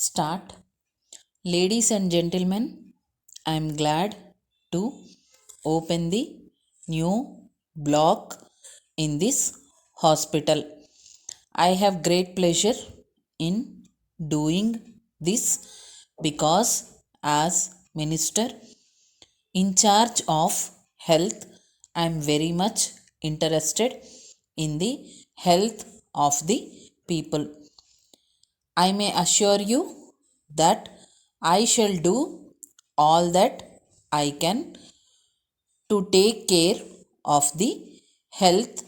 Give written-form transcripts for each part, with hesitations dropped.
Start. Ladies and gentlemen, I am glad to open the new block in this hospital. I have great pleasure in doing this because as minister in charge of health, I am very much interested in the health of the people. I may assure you that I shall do all that I can to take care of the health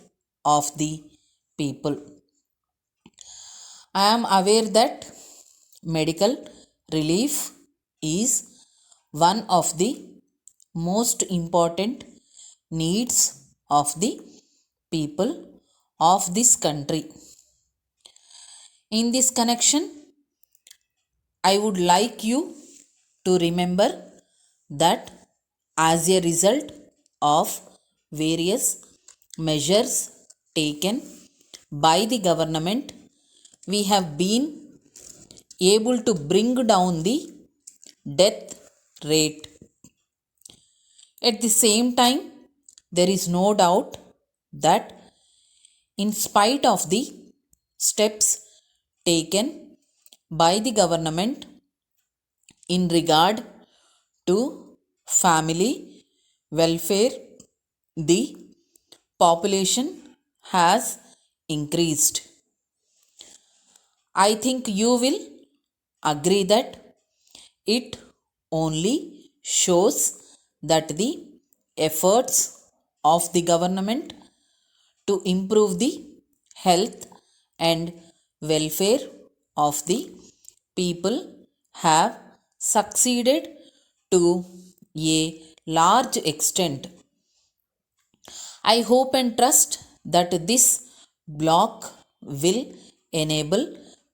of the people. I am aware that medical relief is one of the most important needs of the people of this country. In this connection, I would like you to remember that as a result of various measures taken by the government, we have been able to bring down the death rate. At the same time, there is no doubt that in spite of the steps taken by the government in regard to family welfare, the population has increased. I think you will agree that it only shows that the efforts of the government to improve the health and welfare of the people have succeeded to a large extent. I hope and trust that this block will enable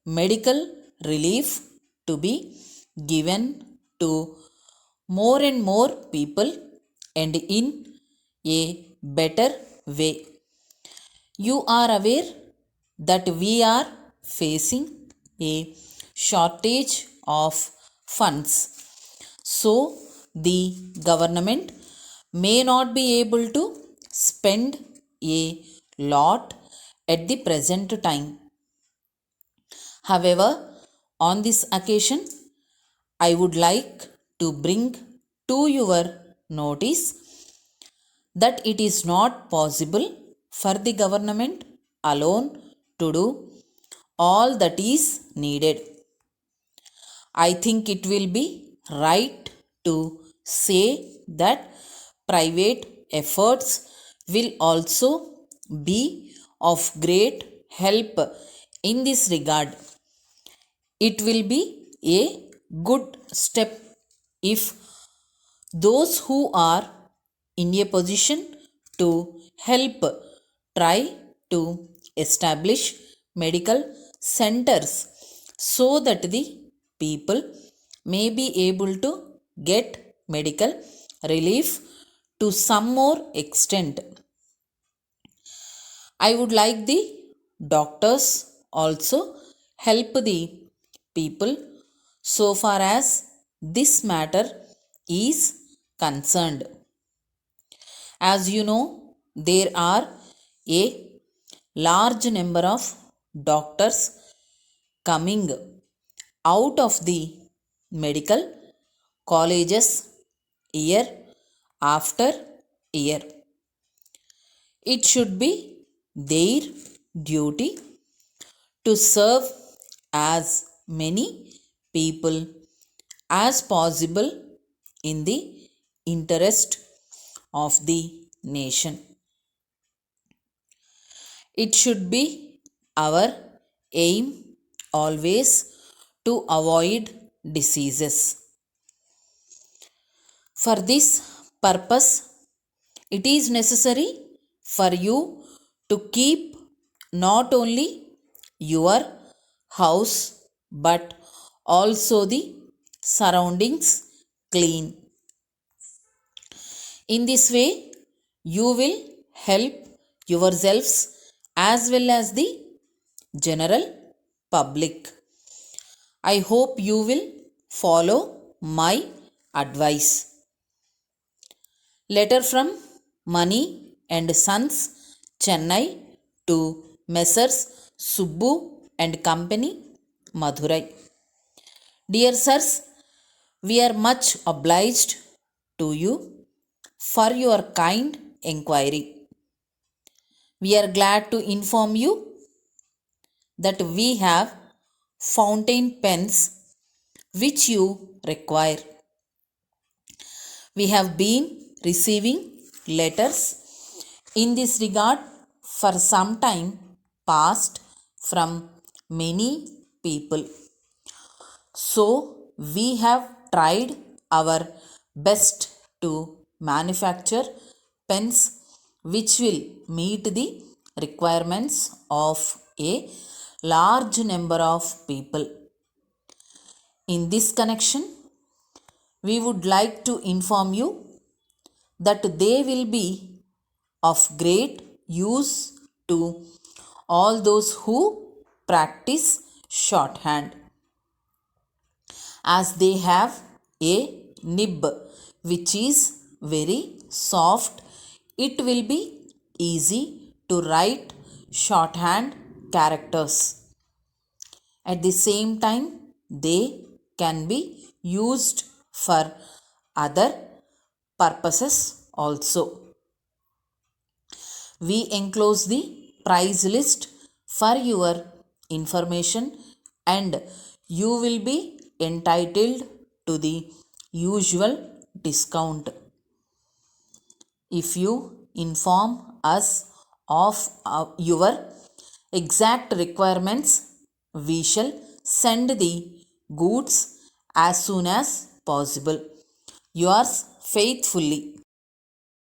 medical relief to be given to more and more people and in a better way. You are aware that we are facing a shortage of funds. So, the government may not be able to spend a lot at the present time. However, on this occasion, I would like to bring to your notice that it is not possible for the government alone to do all that is needed. I think it will be right to say that private efforts will also be of great help in this regard. It will be a good step if those who are in a position to help try to establish medical centers so that the people may be able to get medical relief to some more extent. I would like the doctors also help the people so far as this matter is concerned. As you know, there are a large number of doctors coming out of the medical colleges year after year. It should be their duty to serve as many people as possible in the interest of the nation. It should be our aim always to avoid diseases. For this purpose, it is necessary for you to keep not only your house but also the surroundings clean. In this way, you will help yourselves as well as the general public. I hope you will follow my advice. Letter from Money and Sons, Chennai to Messrs. Subbu and Company, Madurai. Dear sirs, we are much obliged to you for your kind inquiry. We are glad to inform you that we have fountain pens which you require. We have been receiving letters in this regard for some time past from many people. So, we have tried our best to manufacture pens which will meet the requirements of a large number of people. In this connection, we would like to inform you that they will be of great use to all those who practice shorthand, as they have a nib which is very soft. It will be easy to write shorthand characters. At the same time, they can be used for other purposes also. We enclose the price list for your information, and you will be entitled to the usual discount. If you inform us of your exact requirements, we shall send the goods as soon as possible. Yours faithfully,